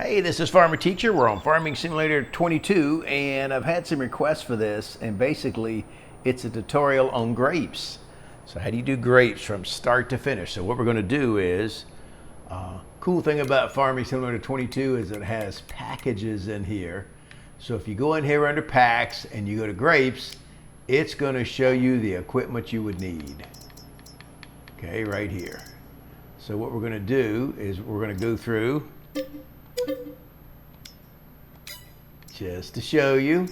Hey, this is Farmer Teacher. We're on Farming Simulator 22, and I've had some requests for this, and basically it's a tutorial on grapes. So how do you do grapes from start to finish? So what we're going to do is, cool thing about Farming Simulator 22 is it has packages in here. So if you go in here under packs and you go to grapes, it's going to show you the equipment you would need. Okay, right here. So what we're going to do is we're going to go through just to show you.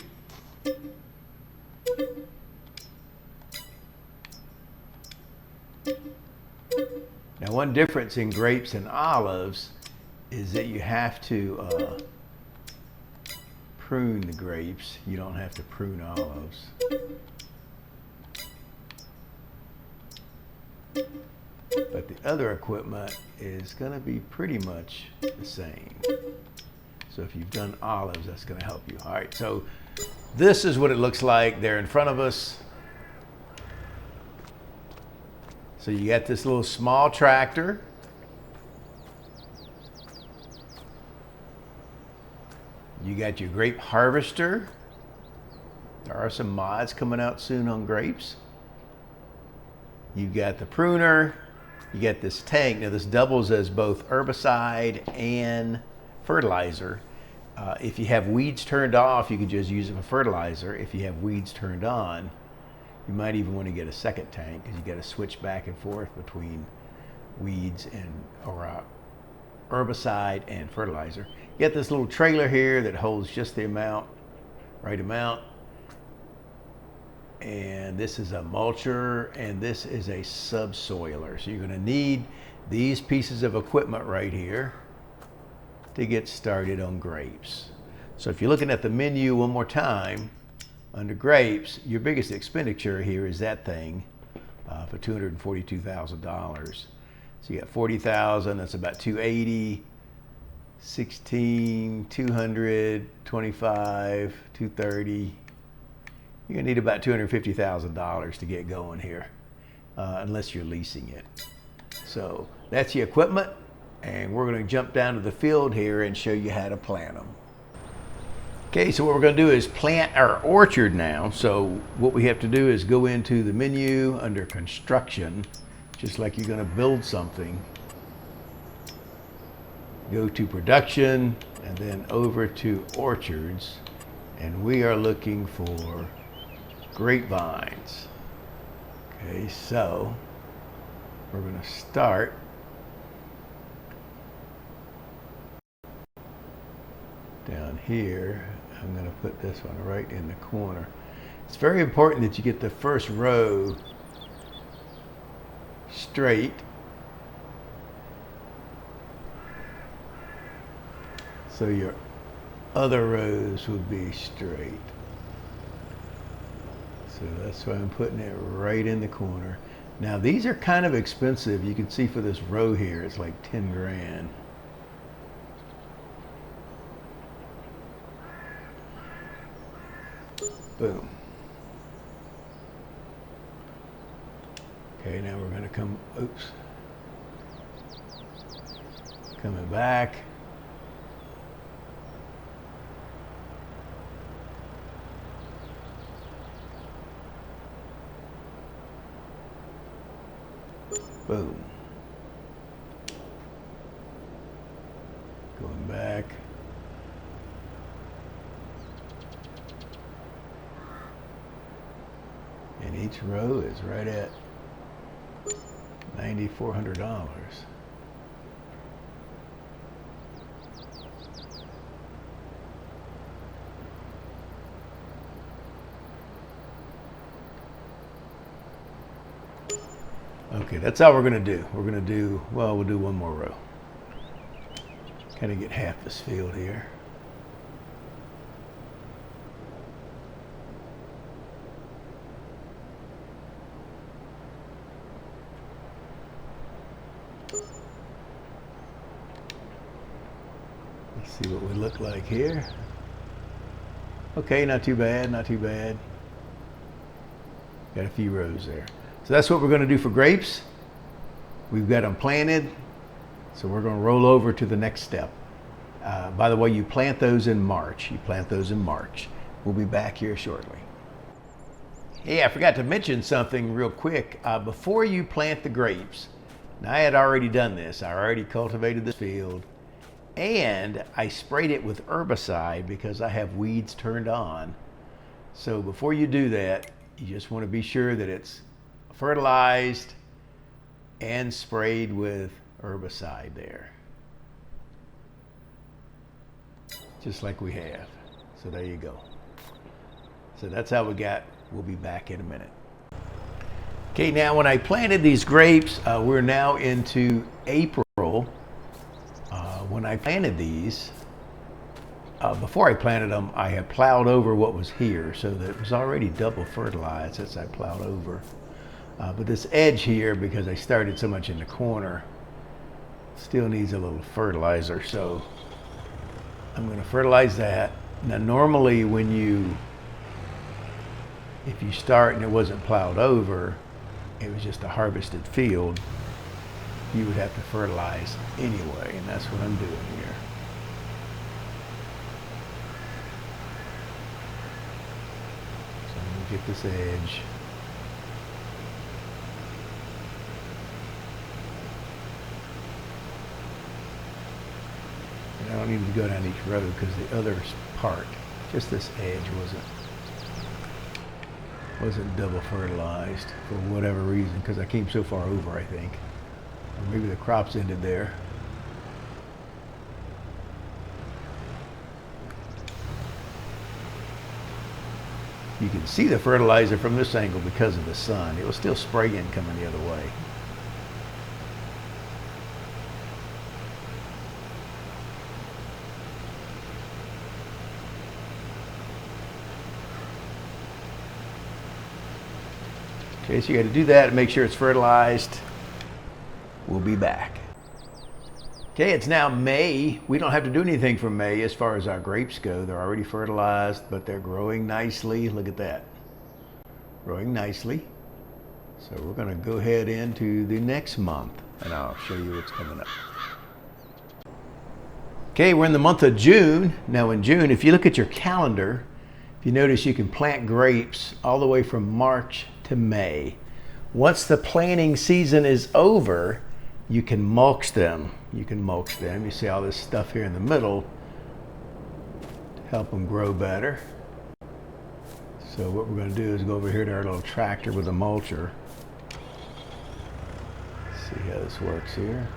Now, one difference in grapes and olives is that you have to prune the grapes. You don't have to prune olives. But the other equipment is going to be pretty much the same. So if you've done olives, that's going to help you. All right, so this is what it looks like. They're in front of us. So you got this little small tractor. You got your grape harvester. There are some mods coming out soon on grapes. You've got the pruner. You get this tank. Now this doubles as both herbicide and fertilizer. If you have weeds turned off, you can just use it for fertilizer. If you have weeds turned on, you might even want to get a second tank because you got to switch back and forth between weeds and herbicide and fertilizer. You get this little trailer here that holds just the right amount. And this is a mulcher, and this is a subsoiler. So you're going to need these pieces of equipment right here to get started on grapes. So if you're looking at the menu one more time, under grapes, your biggest expenditure here is that thing for $242,000. So you got 40,000, that's about 280, 16, 200, 25, 230. You're gonna need about $250,000 to get going here, unless you're leasing it. So that's the equipment, and we're gonna jump down to the field here and show you how to plant them. Okay, so what we're gonna do is plant our orchard now. So what we have to do is go into the menu under construction, just like you're gonna build something. Go to production, and then over to orchards, and we are looking for grapevines. Okay, so we're going to start down here. I'm going to put this one right in the corner. It's very important that you get the first row straight, so your other rows would be straight. So that's why I'm putting it right in the corner. Now these are kind of expensive. You can see for this row here, it's like 10 grand. Boom. Okay, now we're gonna come, coming back. Boom. Going back. And each row is right at $9,400. Okay, that's all we're going to do. We're going to do, well, we'll do one more row. Kind of get half this field here. Let's see what we look like here. Okay, not too bad, not too bad. Got a few rows there. So that's what we're going to do for grapes. We've got them planted, so we're going to roll over to the next step. By the way, you plant those in March. We'll be back here shortly. Hey, I forgot to mention something real quick. Before you plant the grapes, now I had already done this. I already cultivated this field, and I sprayed it with herbicide because I have weeds turned on. So before you do that, you just want to be sure that it's fertilized and sprayed with herbicide there. Just like we have. So there you go. So that's how we got. We'll be back in a minute. Okay, now when I planted these grapes, we're now into April. When I planted these, before I planted them, I had plowed over what was here, so that it was already double fertilized as I plowed over. But this edge here, because I started so much in the corner, still needs a little fertilizer, so I'm going to fertilize that. Now normally if you start and it wasn't plowed over, it was just a harvested field, you would have to fertilize anyway, and that's what I'm doing here. So I'm going to get this edge. And I don't need to go down each row because the other part, just this edge wasn't double fertilized for whatever reason, because I came so far over, I think. Or maybe the crops ended there. You can see the fertilizer from this angle because of the sun. It was still spraying coming the other way. Okay, so you got to do that and make sure it's fertilized. We'll be back. Okay, it's now May. We don't have to do anything for May as far as our grapes go. They're already fertilized, but they're growing nicely. Look at that. Growing nicely. So we're going to go ahead into the next month, and I'll show you what's coming up. Okay, we're in the month of June. Now in June, if you look at your calendar, if you notice, you can plant grapes all the way from March to May. Once the planting season is over, you can mulch them. You see all this stuff here in the middle to help them grow better. So what we're going to do is go over here to our little tractor with a mulcher. See how this works here.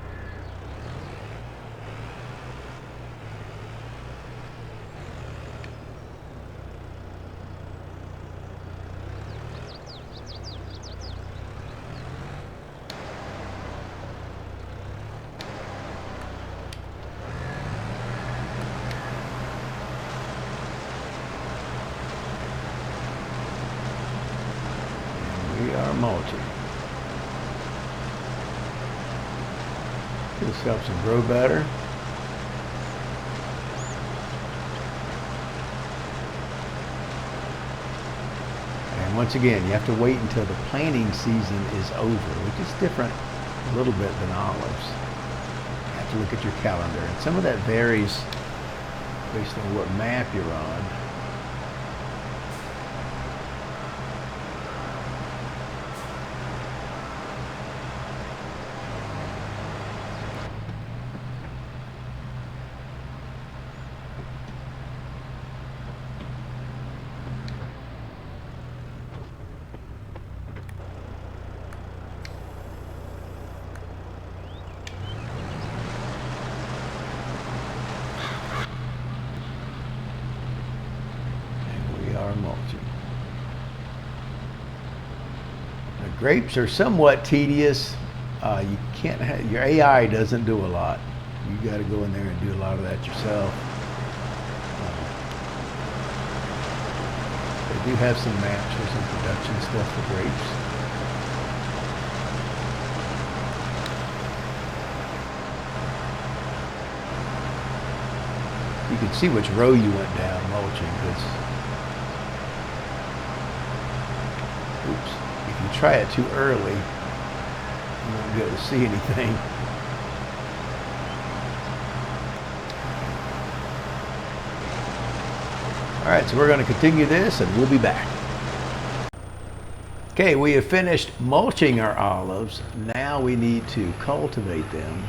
We are mulching. This helps them grow better. And once again, you have to wait until the planting season is over, which is different a little bit than olives. You have to look at your calendar. And some of that varies based on what map you're on. Mulching. The grapes are somewhat tedious. You can't have, your AI doesn't do a lot. You got to go in there and do a lot of that yourself. They do have some maps for some production stuff for grapes. You can see which row you went down mulching, because if you try it too early, you won't be able to see anything. All right, so we're going to continue this and we'll be back. Okay, we have finished mulching our olives. Now we need to cultivate them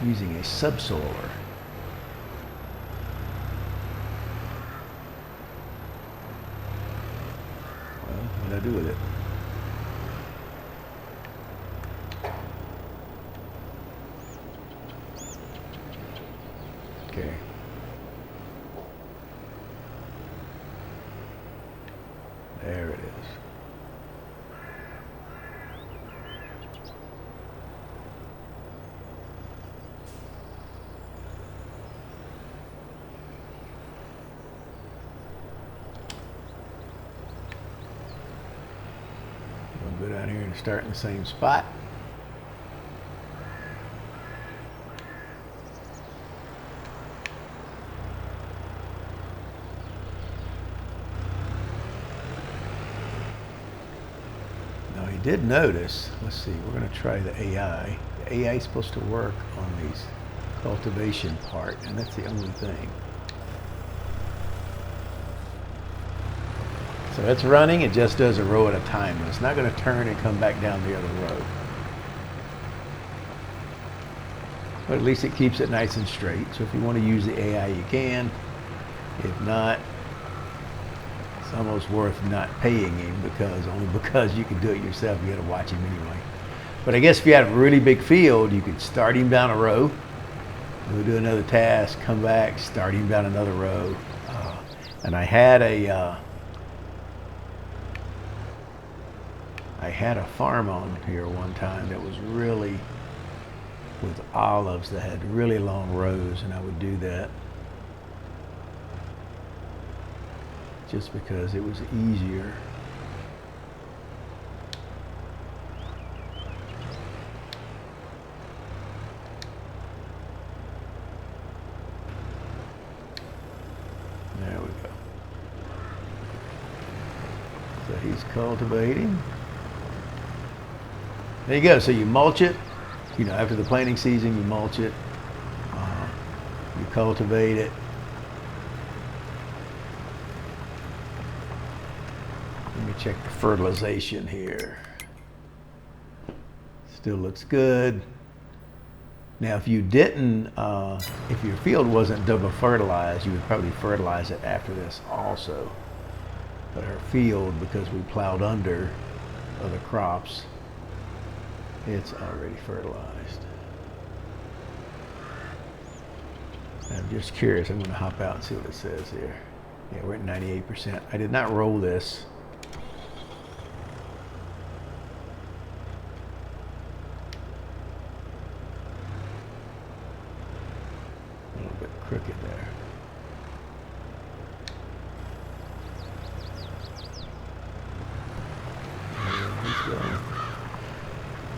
using a subsoiler. Well, what do I do with it? Okay. There it is. We'll go down here and start in the same spot. Now he did notice, let's see, we're going to try the AI. The AI is supposed to work on these cultivation part, and that's the only thing. So it's running, it just does a row at a time. It's not going to turn and come back down the other row. But at least it keeps it nice and straight. So if you want to use the AI, you can. If not, it's almost worth not paying him only because you can do it yourself. You got to watch him anyway. But I guess if you have a really big field, you could start him down a row. We'll do another task, come back, start him down another row. And I had a farm on here one time that was really with olives that had really long rows, and I would do that just because it was easier. There we go. So he's cultivating. There you go. So you mulch it. You know, after the planting season, you mulch it. You cultivate it. Let me check the fertilization here. Still looks good. Now, if you didn't, if your field wasn't double fertilized, you would probably fertilize it after this also. But our field, because we plowed under other crops, it's already fertilized. I'm just curious. I'm going to hop out and see what it says here. Yeah, we're at 98%. I did not roll this. A little bit crooked there. He's going.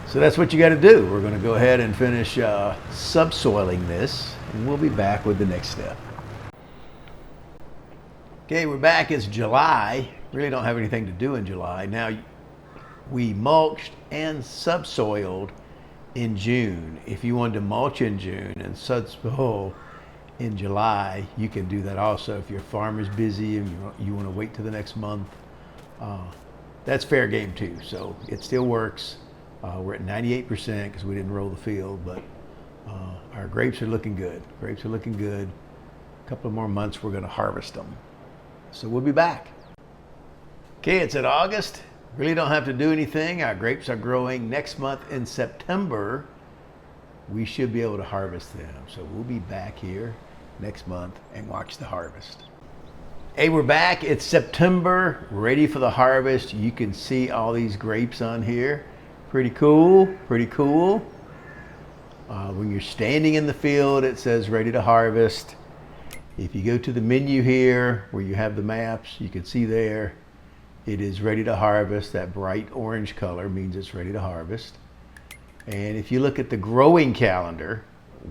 So that's what you got to do. We're going to go ahead and finish subsoiling this, and we'll be back with the next step. Okay, we're back. It's July. Really don't have anything to do in July. Now, we mulched and subsoiled in June. If you wanted to mulch in June and subsoil in July, you can do that also. If your farm is busy and you want to wait till the next month, that's fair game too. So it still works. We're at 98% because we didn't roll the field, but our grapes are looking good. Grapes are looking good. A couple of more months, we're going to harvest them. So we'll be back. Okay, it's in August. Really don't have to do anything. Our grapes are growing. Next month in September, we should be able to harvest them. So we'll be back here next month and watch the harvest. Hey, we're back. It's September, ready for the harvest. You can see all these grapes on here. Pretty cool, pretty cool. When you're standing in the field, it says ready to harvest. If you go to the menu here where you have the maps, you can see there it is ready to harvest. That bright orange color means it's ready to harvest. And if you look at the growing calendar,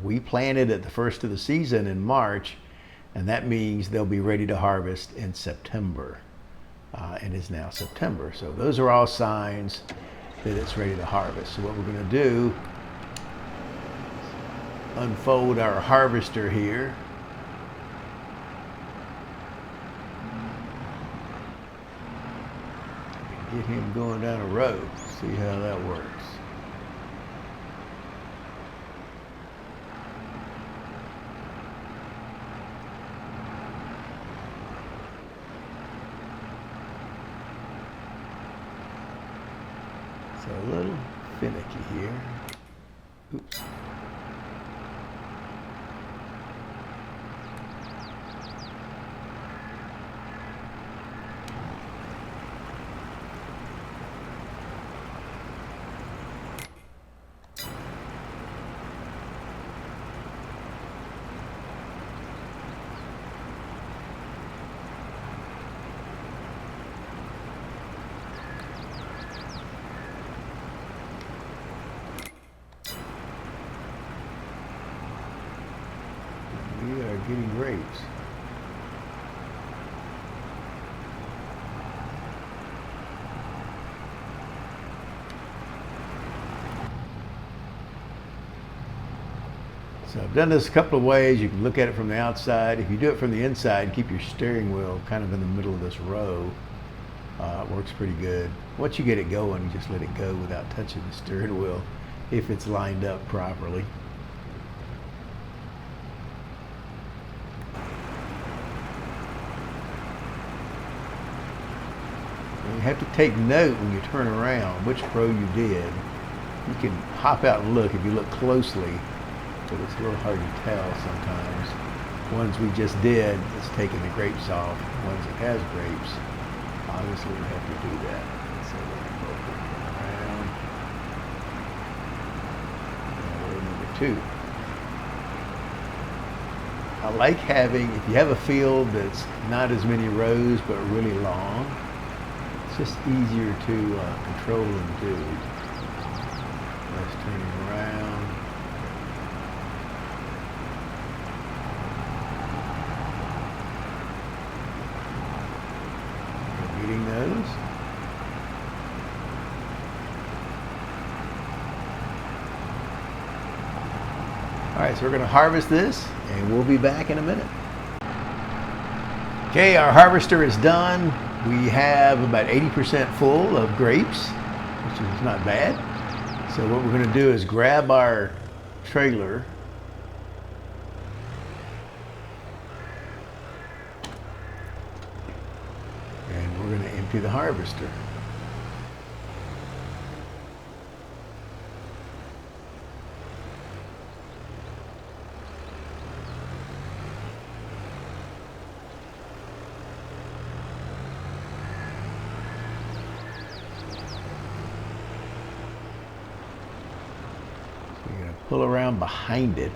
we planted at the first of the season in March, and that means they'll be ready to harvest in September. And it's now September. So those are all signs that it's ready to harvest. So what we're going to do, unfold our harvester here. Get him going down a road. See how that works. So a little finicky here. Oops. We are getting grapes. So I've done this a couple of ways. You can look at it from the outside. If you do it from the inside, keep your steering wheel kind of in the middle of this row. It works pretty good. Once you get it going, you just let it go without touching the steering wheel if it's lined up properly. You have to take note when you turn around which row you did. You can hop out and look if you look closely, but it's a little hard to tell sometimes. Ones we just did, it's taking the grapes off. Ones that has grapes, obviously we have to do that. So we're going to around. Row number 2. I like having, if you have a field that's not as many rows but really long, it's just easier to control and do. Let's turn it around. Repeating those. All right, so we're going to harvest this, and we'll be back in a minute. Okay, our harvester is done. We have about 80% full of grapes, which is not bad. So what we're going to do is grab our trailer and we're going to empty the harvester. Pull around behind it.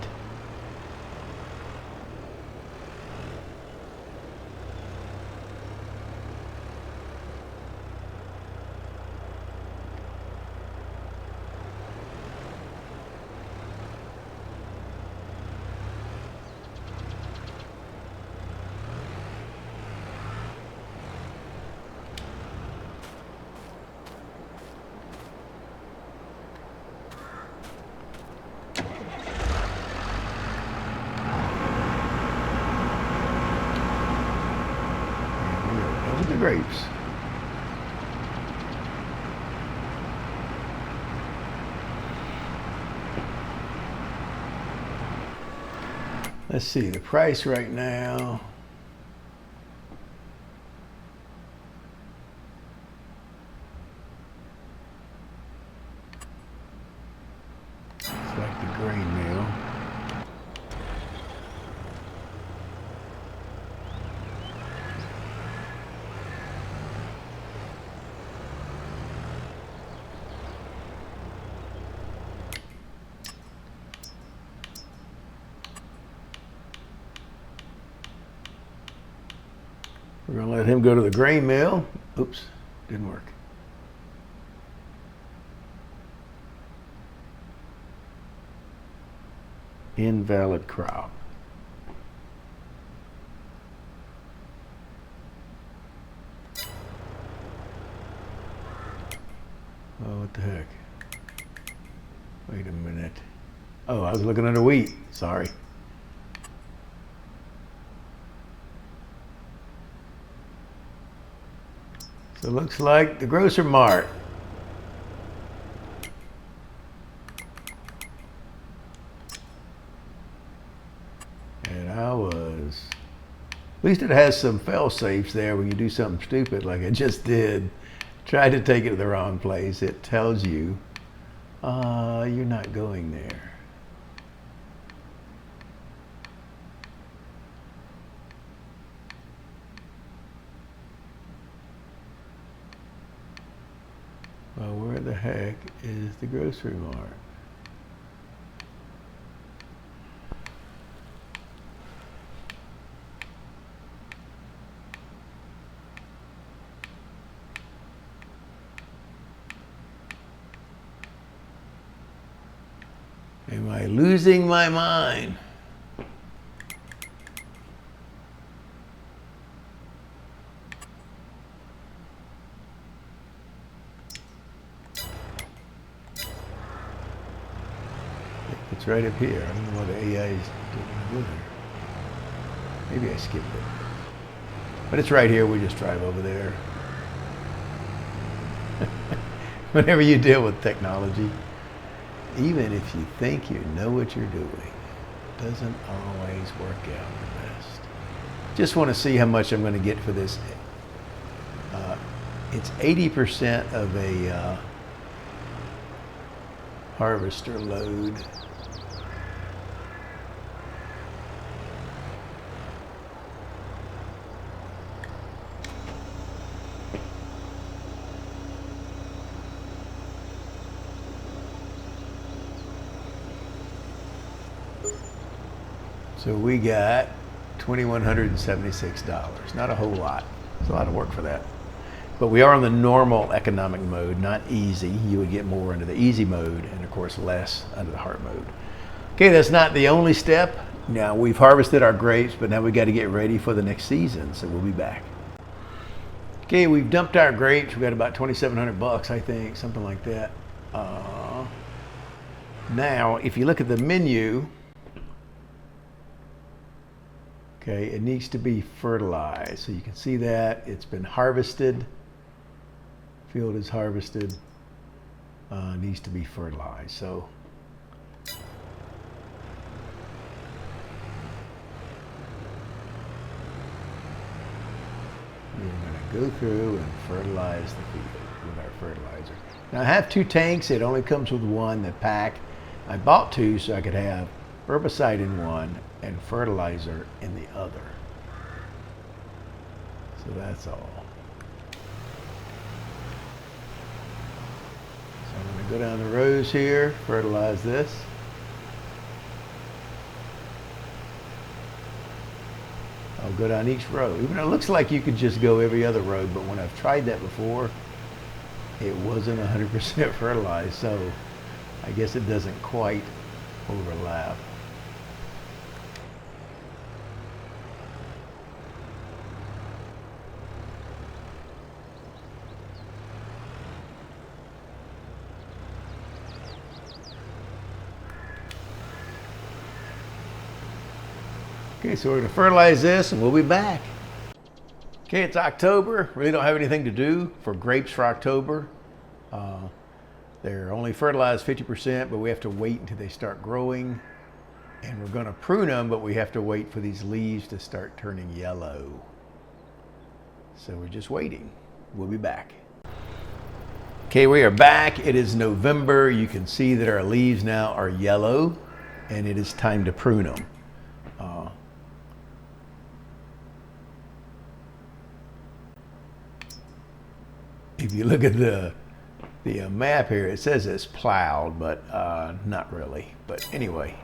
The grapes. Let's see the price right now. It's like the grain mill. We're going to let him go to the grain mill. Oops, didn't work. Invalid crop. Oh, what the heck? Wait a minute. Oh, I was looking under wheat. Sorry. So it looks like the grocer mart. And at least it has some fail safes there when you do something stupid like I just did. Tried to take it to the wrong place. It tells you, you're not going there. Well, where the heck is the grocery mart? Am I losing my mind? It's right up here. I don't know what the AI is doing there. Maybe I skipped it. But it's right here. We just drive over there. Whenever you deal with technology, even if you think you know what you're doing, it doesn't always work out the best. Just want to see how much I'm going to get for this. It's 80% of a harvester load. So we got $2,176. Not a whole lot. It's a lot of work for that. But we are on the normal economic mode, not easy. You would get more into the easy mode and of course less under the hard mode. Okay, that's not the only step. Now we've harvested our grapes, but now we got to get ready for the next season. So we'll be back. Okay, we've dumped our grapes. We got about 2,700 bucks, I think, something like that. Now, if you look at the menu, okay, it needs to be fertilized. So you can see that it's been harvested. Field is harvested. Needs to be fertilized. So we're going to go through and fertilize the field with our fertilizer. Now I have 2 tanks. It only comes with 1, the pack. I bought 2 so I could have herbicide in one and fertilizer in the other. So that's all. So I'm going to go down the rows here, fertilize this. I'll go down each row. Even though it looks like you could just go every other row, but when I've tried that before, it wasn't 100% fertilized, so I guess it doesn't quite overlap. Okay, so we're going to fertilize this and we'll be back. Okay, it's October. Really don't have anything to do for grapes for October. They're only fertilized 50%, but we have to wait until they start growing. And we're going to prune them, but we have to wait for these leaves to start turning yellow. So we're just waiting. We'll be back. Okay, we are back. It is November. You can see that our leaves now are yellow, and it is time to prune them. If you look at the map here, it says it's plowed, but not really. But anyway,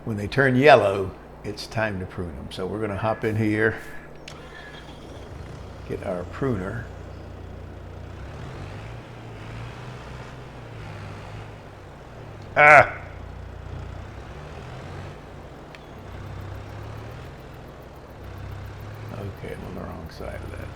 when they turn yellow, it's time to prune them. So we're going to hop in here, get our pruner. Okay, I'm on the wrong side of that.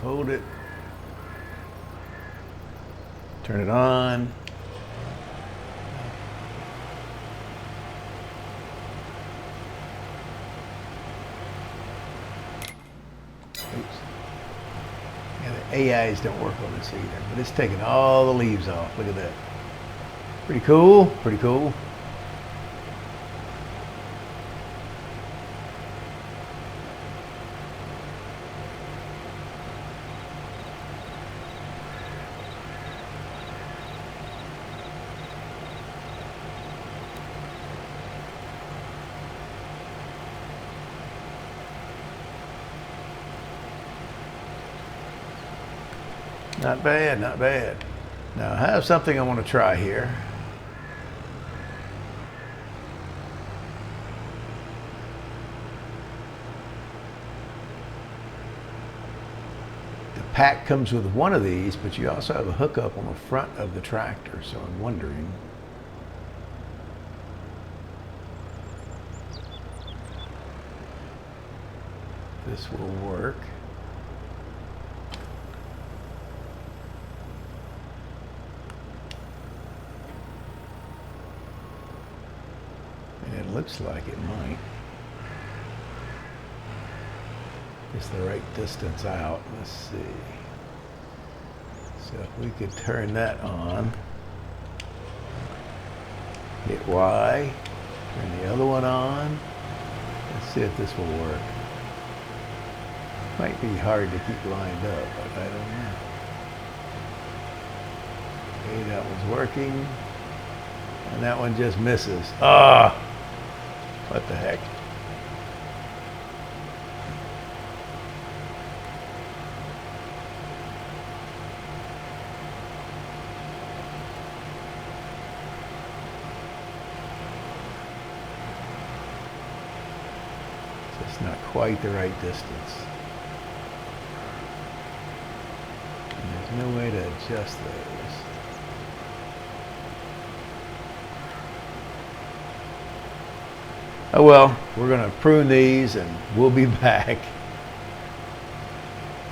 hold it. Turn it on. Oops. Yeah, the AIs don't work on this either, but it's taking all the leaves off. Look at that. Pretty cool, pretty cool. Not bad, not bad. Now I have something I want to try here. The pack comes with one of these, but you also have a hookup on the front of the tractor, so I'm wondering. If this will work. It looks like it might. It's the right distance out. Let's see. So if we could turn that on, hit Y, turn the other one on. Let's see if this will work. Might be hard to keep lined up, but I don't know. Okay, that one's working. And that one just misses. Ah! What the heck? So it's not quite the right distance. And there's no way to adjust those. Oh well, we're going to prune these and we'll be back.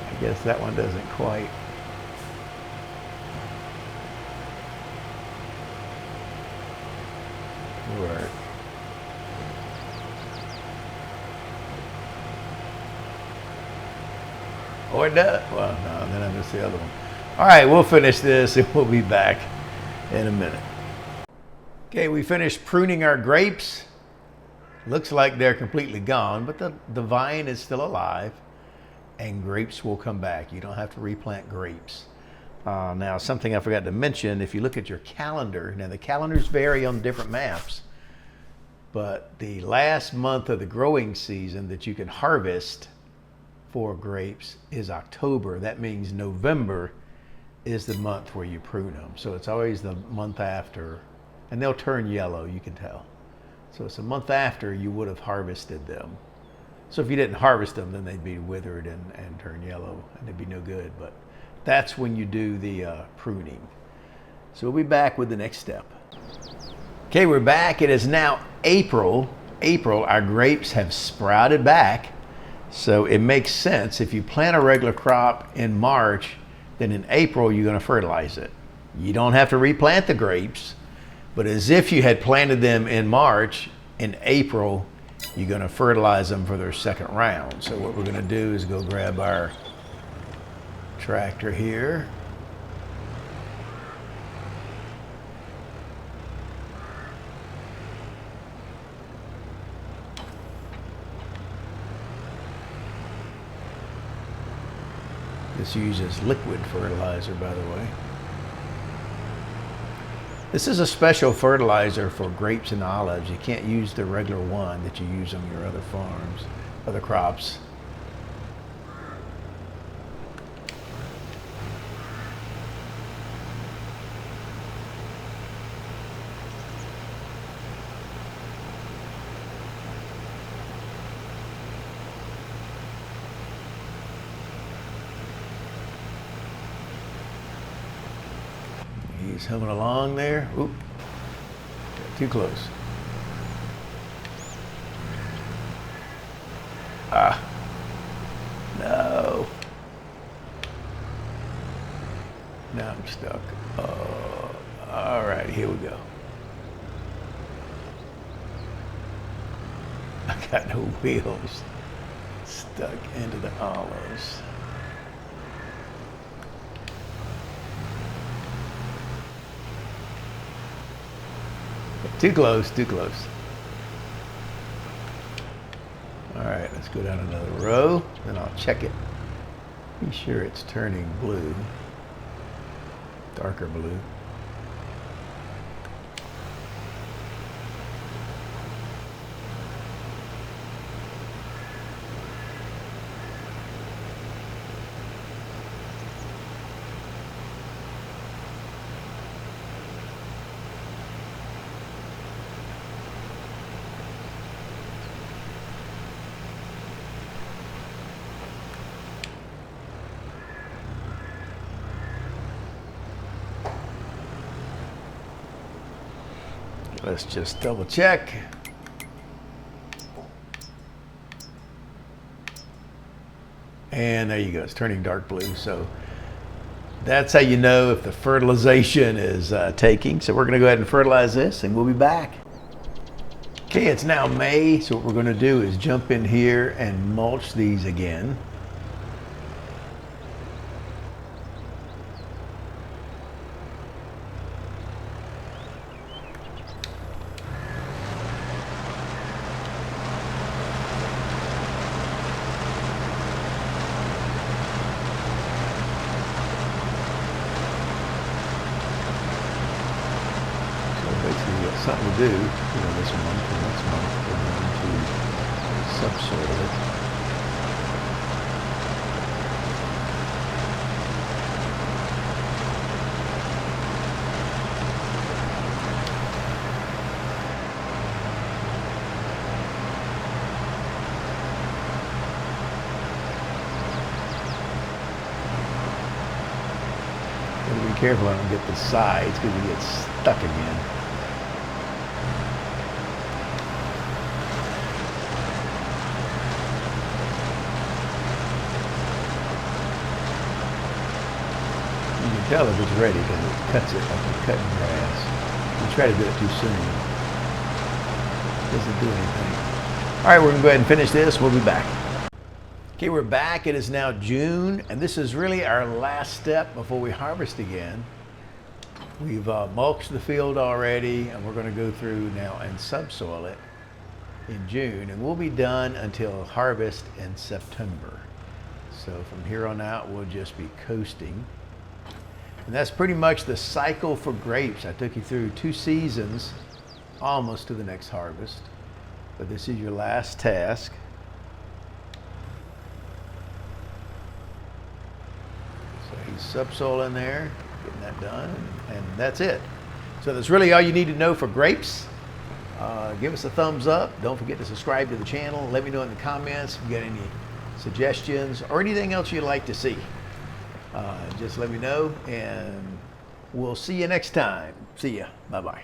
I guess that one doesn't quite. Work. Oh, it does? Well, no, then I missed the other one. All right, we'll finish this and we'll be back in a minute. Okay, we finished pruning our grapes. Looks like they're completely gone, but the vine is still alive and grapes will come back. You don't have to replant grapes. Now, something I forgot to mention, if you look at your calendar, now the calendars vary on different maps, but the last month of the growing season that you can harvest for grapes is October. That means November is the month where you prune them. So it's always the month after, and they'll turn yellow, you can tell. So it's a month after you would have harvested them. So if you didn't harvest them, then they'd be withered and turn yellow and they'd be no good. But that's when you do the pruning. So we'll be back with the next step. Okay, we're back. It is now April. Our grapes have sprouted back. So it makes sense. If you plant a regular crop in March, then in April you're going to fertilize it. You don't have to replant the grapes. But as if you had planted them in March, in April, you're going to fertilize them for their second round. So what we're going to do is go grab our tractor here. This uses liquid fertilizer, by the way. This is a special fertilizer for grapes and olives. You can't use the regular one that you use on your other farms, other crops. He's humming along there. Oop, got too close. Ah, no. Now I'm stuck. All right, here we go. I got no wheels stuck into the olives. Too close, too close. All right, let's go down another row, then I'll check it. Be sure it's turning blue, darker blue. Let's just double check. And there you go, it's turning dark blue. So that's how you know if the fertilization is taking. So we're gonna go ahead and fertilize this and we'll be back. Okay, it's now May, so what we're gonna do is jump in here and mulch these again. Basically, got something to do, this month and next month. We're going to subsoil it. Gotta be careful I don't get the sides because you get stuck again. You can tell if it's ready because it cuts it like you're cutting grass. You try to do it too soon, it doesn't do anything. All right, we're gonna go ahead and finish this. We'll be back. Okay, we're back. It is now June, and this is really our last step before we harvest again. We've mulched the field already, and we're gonna go through now and subsoil it in June, and we'll be done until harvest in September. So from here on out, we'll just be coasting. And that's pretty much the cycle for grapes. I took you through 2 seasons, almost to the next harvest. But this is your last task. So he's subsoiling there, getting that done, and that's it. So that's really all you need to know for grapes. Give us a thumbs up. Don't forget to subscribe to the channel. Let me know in the comments if you got any suggestions or anything else you'd like to see. Just let me know, and we'll see you next time. See ya. Bye-bye.